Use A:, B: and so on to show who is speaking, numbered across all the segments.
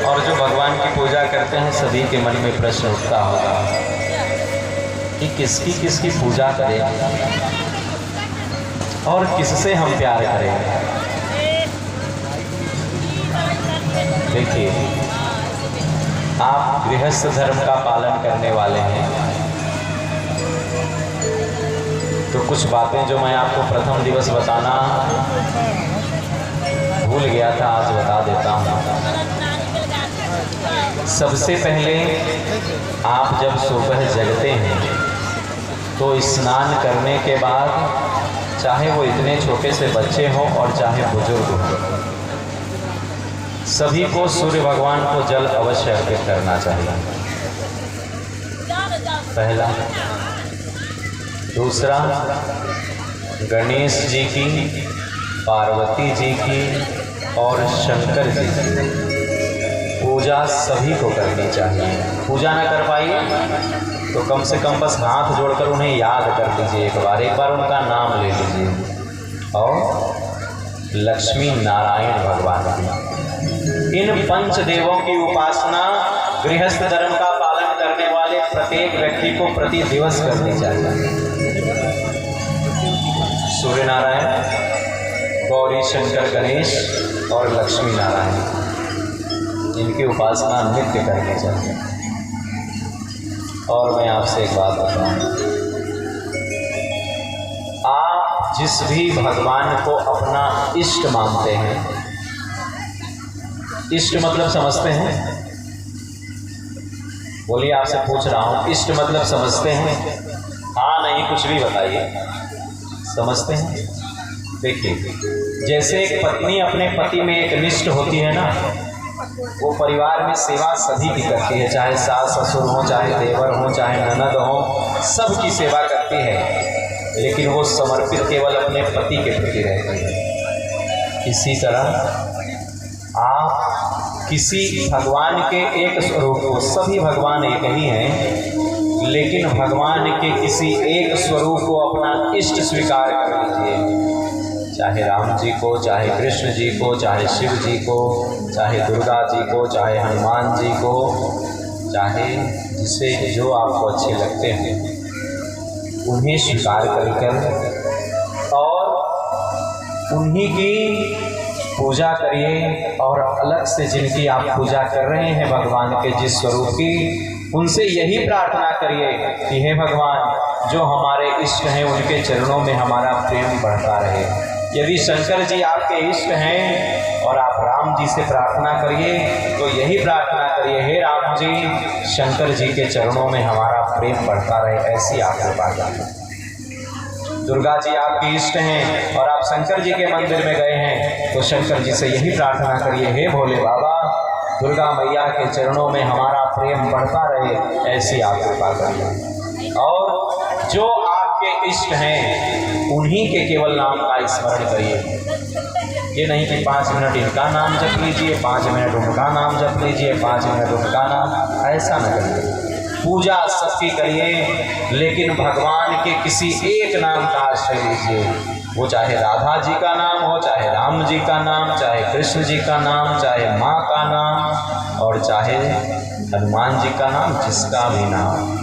A: और जो भगवान की पूजा करते हैं सभी के मन में प्रश्न उठता होगा कि किसकी किसकी पूजा करें और किससे हम प्यार करें। देखिए, आप गृहस्थ धर्म का पालन करने वाले हैं तो कुछ बातें जो मैं आपको प्रथम दिवस बताना भूल गया था आज बता देता हूँ। सबसे पहले आप जब सुबह जगते हैं तो स्नान करने के बाद, चाहे वो इतने छोटे से बच्चे हों और चाहे बुजुर्ग हों, सभी को सूर्य भगवान को जल अवश्य अर्पित करना चाहिए। पहला। दूसरा, गणेश जी की, पार्वती जी की और शंकर जी की पूजा सभी को करनी चाहिए। पूजा ना कर पाइए तो कम से कम बस हाथ जोड़कर उन्हें याद कर लीजिए, एक बार उनका नाम ले लीजिए। और लक्ष्मी नारायण भगवान की, इन पंच देवों की उपासना गृहस्थ धर्म का पालन करने वाले प्रत्येक व्यक्ति को प्रति दिवस करनी चाहिए। सूर्य नारायण, गौरी शंकर गणेश और लक्ष्मी नारायण, इनकी उपासना नित्य करनी चाहिए। और मैं आपसे एक बात बताऊं, आप जिस भी भगवान को अपना इष्ट मानते हैं, इष्ट मतलब समझते हैं? बोलिए, आपसे पूछ रहा हूं, इष्ट मतलब समझते हैं? हाँ नहीं कुछ भी बताइए, समझते हैं? देखिए, जैसे एक पत्नी अपने पति में एक निष्ठ होती है ना, वो परिवार में सेवा सभी की करती है, चाहे सास ससुर हो, चाहे देवर हो, चाहे ननद हो, सबकी सेवा करती है, लेकिन वो समर्पित केवल अपने पति के प्रति रहती है। इसी तरह आप किसी भगवान के एक स्वरूप को, सभी भगवान एक ही हैं, लेकिन भगवान के किसी एक स्वरूप को अपना इष्ट स्वीकार कर लीजिए, चाहे राम जी को, चाहे कृष्ण जी को, चाहे शिव जी को, चाहे दुर्गा जी को, चाहे हनुमान जी को, चाहे जिसे जो आपको अच्छे लगते हैं उन्हें स्वीकार कर और उन्हीं की पूजा करिए। और अलग से जिनकी आप पूजा कर रहे हैं भगवान के जिस स्वरूप की, उनसे यही प्रार्थना करिए कि हे भगवान, जो हमारे इष्ट हैं उनके चरणों में हमारा प्रेम बढ़ता रहे। यदि शंकर जी आपके इष्ट हैं और आप राम जी से प्रार्थना करिए तो यही प्रार्थना करिए, हे राम जी, शंकर जी के चरणों में हमारा प्रेम बढ़ता रहे, ऐसी आप कृपा करिए। दुर्गा जी आपकी इष्ट हैं और आप शंकर जी के मंदिर में गए हैं तो शंकर जी से यही प्रार्थना करिए, हे भोले बाबा, दुर्गा मैया के चरणों में हमारा प्रेम बढ़ता रहे, ऐसी आप कृपा करिए। और जो आपके इष्ट हैं उन्हीं के केवल नाम का स्मरण करिए। ये नहीं कि 5 मिनट इनका नाम जप लीजिए, 5 मिनट उनका नाम जप लीजिए, 5 मिनट उनका नाम, ऐसा न करिए। पूजा सबकी करिए, लेकिन भगवान के किसी एक नाम का आश्रय लीजिए। वो चाहे राधा जी का नाम हो, चाहे राम जी का नाम, चाहे कृष्ण जी का नाम, चाहे माँ का नाम और चाहे हनुमान जी का नाम, जिसका भी नाम,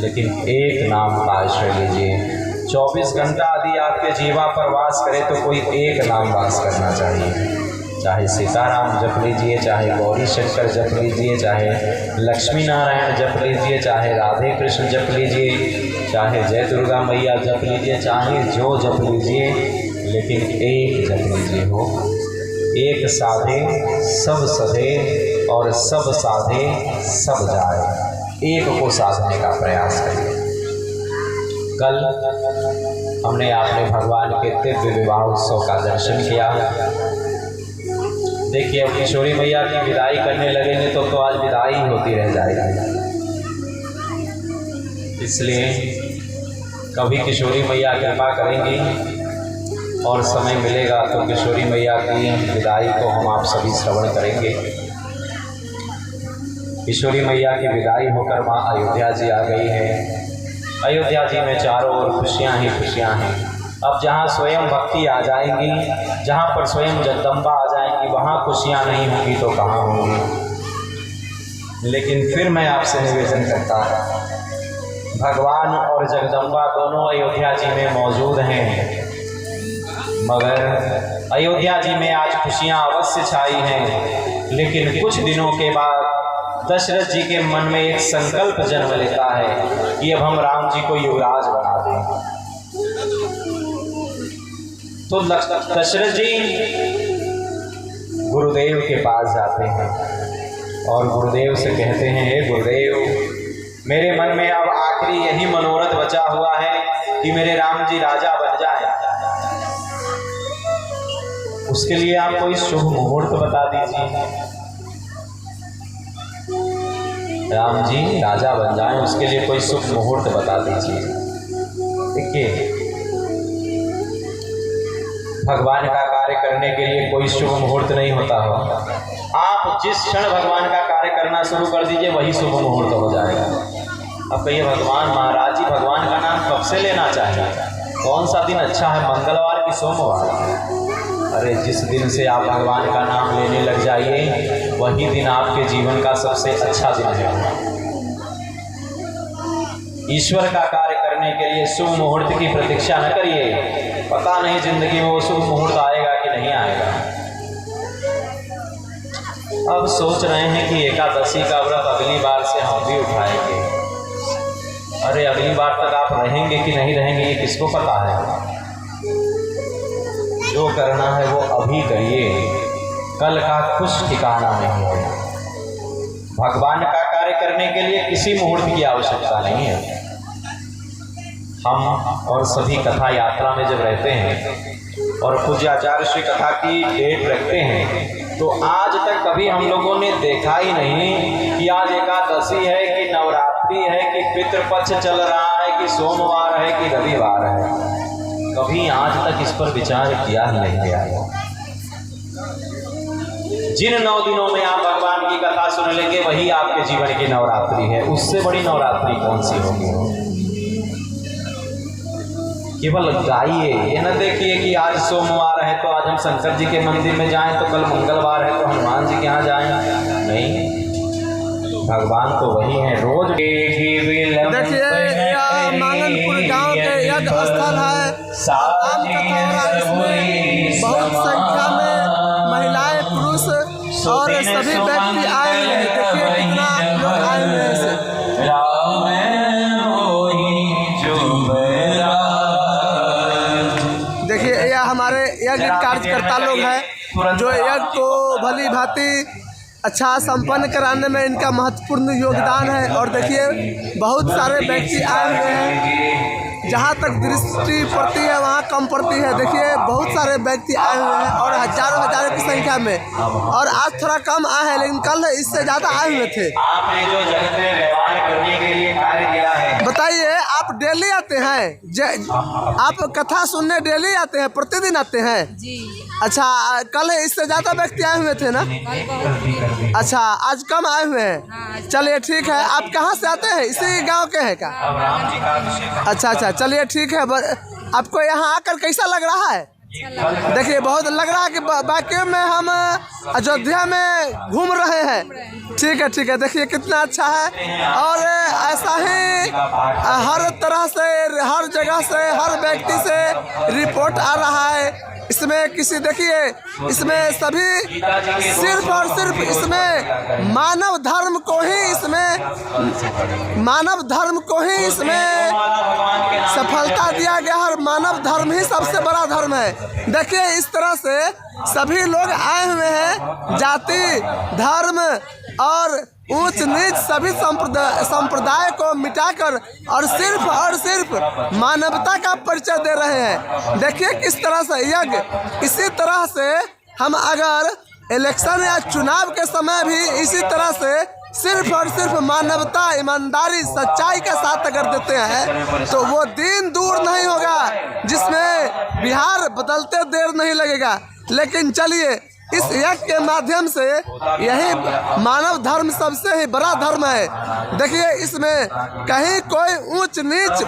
A: लेकिन एक नाम का आश्रय लीजिए। 24 घंटा यदि आपके जीवा पर वास करे तो कोई एक नाम वास करना चाहिए। चाहे सीताराम जप लीजिए, चाहे गौरी शंकर जप लीजिए, चाहे लक्ष्मी नारायण जप लीजिए, चाहे राधे कृष्ण जप लीजिए, चाहे जय दुर्गा मैया जप लीजिए, चाहे जो जप लीजिए, लेकिन एक जप लीजिए हो। एक साधे सब सधे और सब साधे सब जाए। एक को साधने का प्रयास करिए। कल हमने आपने भगवान के दिव्य विवाह उत्सव का दर्शन किया। देखिए, अब किशोरी मैया की विदाई करने लगेंगे तो आज विदाई होती रह जाएगी। इसलिए कभी किशोरी मैया कृपा करेंगी और समय मिलेगा तो किशोरी मैया की विदाई को हम आप सभी श्रवण करेंगे। किशोरी मैया की विदाई होकर माँ अयोध्या जी आ गई है। अयोध्या जी में चारों ओर खुशियाँ ही खुशियाँ हैं। अब जहाँ स्वयं भक्ति आ जाएंगी, जहाँ पर स्वयं जगदम्बा आ जाएंगी, वहाँ खुशियाँ नहीं होंगी तो कहाँ होंगी। लेकिन फिर मैं आपसे निवेदन करता हूँ, भगवान और जगदम्बा दोनों अयोध्या जी में मौजूद हैं, मगर अयोध्या जी में आज खुशियाँ अवश्य छाई हैं, लेकिन कुछ दिनों के बाद दशरथ जी के मन में एक संकल्प जन्म लेता है कि अब हम राम जी को युवराज बना दें। तो दशरथ जी गुरुदेव के पास जाते हैं और गुरुदेव से कहते हैं, हे गुरुदेव, मेरे मन में अब आखिरी यही मनोरथ बचा हुआ है कि मेरे राम जी राजा बन जाए। उसके लिए आप कोई शुभ मुहूर्त बता दीजिए। राम जी राजा बन जाएं, उसके लिए कोई शुभ मुहूर्त बता दीजिए। देखिए, भगवान का कार्य करने के लिए कोई शुभ मुहूर्त नहीं होता हो। आप जिस क्षण भगवान का कार्य करना शुरू कर दीजिए वही शुभ मुहूर्त हो जाएगा। अब कहिए, भगवान महाराज जी भगवान का नाम कब से लेना चाहिए? कौन सा दिन अच्छा है, मंगलवार कि सोमवार? अरे जिस दिन से आप भगवान का नाम लेने लग जाइए वही दिन आपके जीवन का सबसे अच्छा दिन है। ईश्वर का कार्य करने के लिए शुभ मुहूर्त की प्रतीक्षा न करिए, पता नहीं जिंदगी में वो शुभ मुहूर्त आएगा कि नहीं आएगा। अब सोच रहे हैं कि एकादशी का व्रत अगली बार से हम भी उठाएंगे। अरे अगली बार तक आप रहेंगे कि नहीं रहेंगे ये किसको पता है। जो करना है वो अभी करिए, कल का कुछ ठिकाना नहीं है। भगवान का कार्य करने के लिए किसी मुहूर्त की आवश्यकता नहीं है। हम और सभी कथा यात्रा में जब रहते हैं और पूज्य आचार्य श्री कथा की डेट रखते हैं तो आज तक कभी हम लोगों ने देखा ही नहीं कि आज एकादशी है कि नवरात्रि है कि पितृपक्ष चल रहा है कि सोमवार है कि रविवार है। कभी आज तक इस पर विचार किया ही नहीं गया है। जिन 9 दिनों में आप भगवान की कथा सुन लेंगे वही आपके जीवन की नवरात्रि है। उससे बड़ी नवरात्रि कौन सी होगी? केवल गाइए, ये न देखिए कि आज सोमवार है तो आज हम शंकर जी के मंदिर में जाएं, तो कल मंगलवार है तो हनुमान जी के यहाँ जाएं। नहीं, भगवान तो वही है। रोज
B: देखिए, यह मांगनपुर गांव के यज्ञ स्थल है। आम कथा हो रहा है, इसमें बहुत संख्या में महिलाएं, पुरुष और सभी व्यक्ति आए हुए हैं। देखिए कितना लोग आए हुए हैं। देखिए, यह हमारे यज्ञ कार्यकर्ता लोग हैं जो यज्ञ को भली भांति अच्छा संपन्न कराने में इनका महत्वपूर्ण योगदान है। और देखिए बहुत सारे व्यक्ति आए हुए हैं, जहाँ तक दृष्टि पड़ती है वहाँ कम पड़ती है। देखिए बहुत सारे व्यक्ति आए हुए हैं और हजारों की संख्या में, और आज थोड़ा कम आए हैं लेकिन कल इससे ज़्यादा आए हुए थे।
A: आपने जो जगत में व्यवहार करने के लिए कार्य किया है,
B: बताइए, आप डेली आते हैं? आप कथा सुनने डेली आते हैं? प्रतिदिन आते हैं जी? अच्छा, कल इससे ज़्यादा व्यक्ति आए हुए थे ना? अच्छा, आज कम आए हुए हैं। चलिए ठीक है। आप कहाँ से आते हैं? इसी गांव के हैं क्या? अच्छा, चलिए ठीक है। आपको यहाँ आकर कैसा लग रहा है? देखिए बहुत लग रहा है कि वाकई में हम अयोध्या में घूम रहे हैं। ठीक है। देखिए कितना अच्छा है। और ऐसा ही हर तरह से, हर जगह से, हर व्यक्ति से रिपोर्ट आ रहा है। इसमें देखिए इसमें सभी सिर्फ और सिर्फ इसमें मानव धर्म को ही इसमें सफलता दिया गया है। मानव धर्म ही सबसे बड़ा धर्म है। देखिए इस तरह से सभी लोग आए हुए हैं, जाति, धर्म और ऊंच नीच सभी संप्रदाय को मिटाकर और सिर्फ मानवता का परिचय दे रहे हैं। देखिए किस तरह से यज्ञ, इसी तरह से हम अगर इलेक्शन या चुनाव के समय भी इसी तरह से सिर्फ और सिर्फ मानवता, ईमानदारी, सच्चाई के साथ अगर देते हैं तो वो दिन दूर नहीं होगा जिसमें बिहार बदलते देर नहीं लगेगा। लेकिन चलिए, इस यज्ञ के माध्यम से यही मानव धर्म सबसे ही बड़ा धर्म है। देखिए इसमें कहीं कोई ऊंच नीच,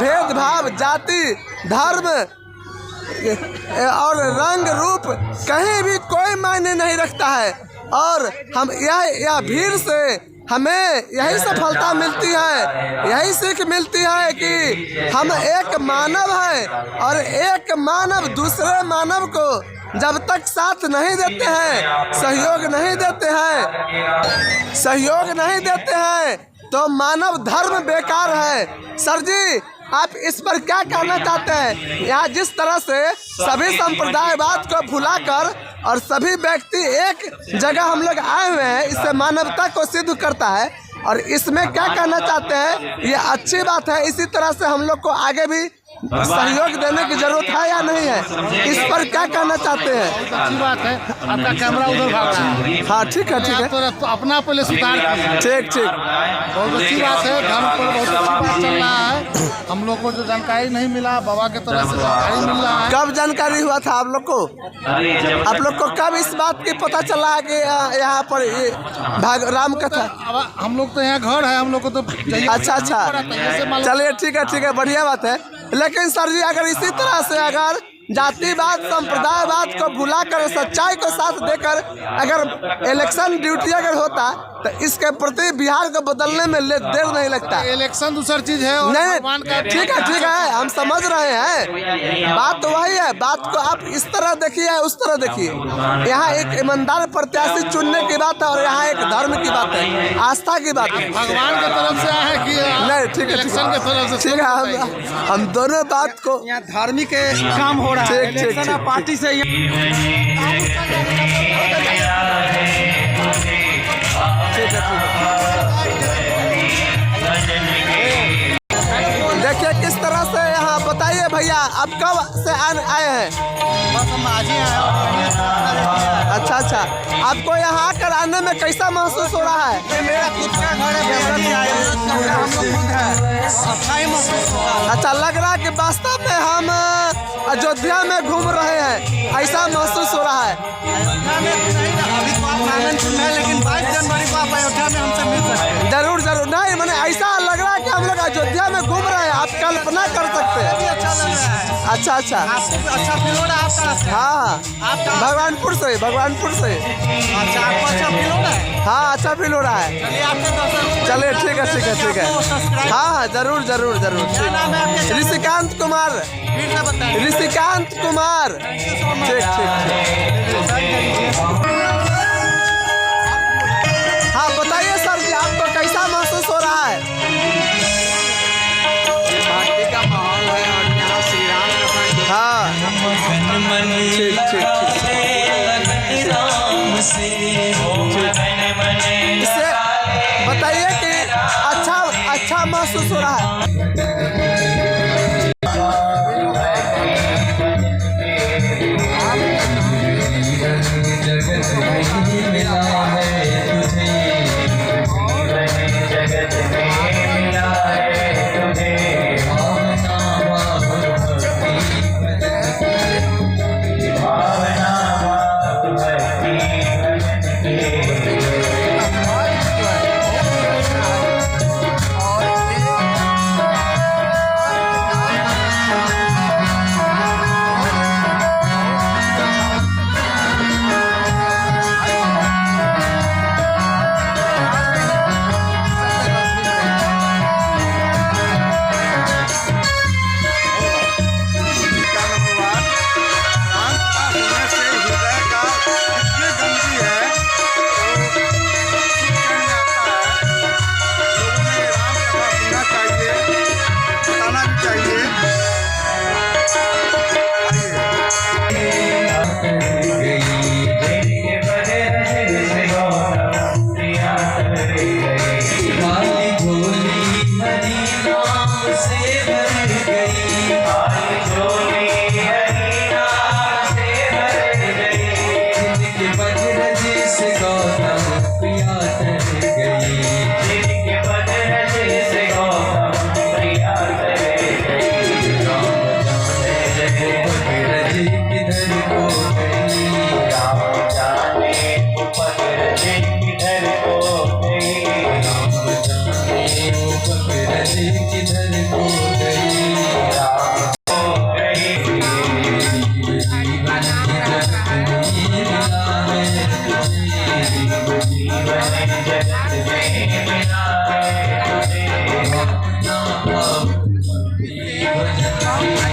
B: भेदभाव, जाति, धर्म और रंग रूप कहीं भी कोई मायने नहीं रखता है। और हम यह भीड़ से हमें यही सफलता मिलती है, यही सीख मिलती है कि हम एक मानव है और एक मानव दूसरे मानव को जब तक साथ नहीं देते हैं, सहयोग नहीं देते हैं तो मानव धर्म बेकार है। सर जी, आप इस पर क्या कहना चाहते हैं? यहाँ जिस तरह से सभी संप्रदायवाद को भुलाकर और सभी व्यक्ति एक जगह हम लोग आए हुए हैं, इससे मानवता को सिद्ध करता है। और इसमें क्या कहना चाहते हैं? ये अच्छी बात है। इसी तरह से हम लोग को आगे भी सहयोग देने की जरूरत है या नहीं है, इस पर क्या कहना चाहते हैं?
C: अच्छी बात है। आपका कैमरा उधर भाग रहा है।
B: हाँ ठीक है, ठीक है,
C: तो अपना पहले सुधार कीजिए।
B: ठीक।
C: बहुत अच्छी बात है। धर्म पर बहुत अच्छी बात चल रहा है। हम लोग को जो जानकारी नहीं मिला, बाबा के तरफ से जानकारी मिल रहा है।
B: कब जानकारी हुआ था आप लोग को? आप लोग को कब इस बात की पता चला है कि यहाँ पर ये राम कथा?
C: हम लोग तो यहाँ घर है, हम लोग को तो
B: अच्छा, चलिए ठीक है, बढ़िया बात है। लेकिन सर जी, अगर इसी तरह से अगर जातिवाद संप्रदायवाद को भुलाकर सच्चाई को साथ देकर अगर इलेक्शन ड्यूटी अगर होता तो इसके प्रति बिहार को बदलने में देर नहीं लगता।
C: इलेक्शन दूसरी चीज है।
B: नहीं, ठीक है, हम समझ रहे हैं। बात तो वही है। बात को आप इस तरह देखिए, उस तरह देखिए। यहाँ एक ईमानदार प्रत्याशी चुनने की बात है और यहाँ एक धर्म की बात है, आस्था की बात है।
C: भगवान की तरफ से है कि
B: नहीं? ठीक है,
C: इलेक्शन की तरफ से
B: ठीक है। हम दोनों बात को
D: यहाँ धार्मिक काम हो रहा है। इलेक्शन पार्टी से
B: देखिए किस तरह से यहाँ बताइए भैया, आप कब से आए हैं?
D: बस हम आज ही आए।
B: अच्छा, आपको यहाँ आकर आने में कैसा महसूस हो रहा है?
D: ये मेरा खुद का घर है, हम लोग खुद है, अच्छा ही महसूस हो रहा है।
B: अच्छा, लग रहा है कि वास्तव में हम अयोध्या में घूम रहे हैं, ऐसा महसूस हो रहा है।
D: अयोध्या में अभी तो आप नारायण सुन हैं, लेकिन 22 जनवरी को आप अयोध्या में हमसे मिल सकते हैं।
B: जरूर। नहीं, मैंने ऐसा लग रहा है कि हम लोग अयोध्या में घूम रहे हैं, आप कल्पना कर सकते हैं।
D: अच्छा लग रहा है।
B: अच्छा,
D: आपको अच्छा फील हो रहा है? आप कहाँ से?
B: हाँ,
D: आप कहाँ?
B: भगवानपुर से।
D: अच्छा, आपको अच्छा फील हो रहा है?
B: हाँ, अच्छा फील हो रहा है।
D: चलिए आपके दर्शन।
B: चलिए ठीक है। हाँ, जरूर।
D: क्या नाम है आपके?
B: ऋषिकांत कुमार।
D: फिर से बताइए।
B: ऋषिकांत कुमार। ठीक। हाँ, बताइए सर जी, आपको कैसा महसूस हो रहा है?
D: पार्टी का माहौल है और यहाँ श्री राम का
B: हाँ, ठीक। इससे बताइए कि अच्छा महसूस हो रहा है।
C: हम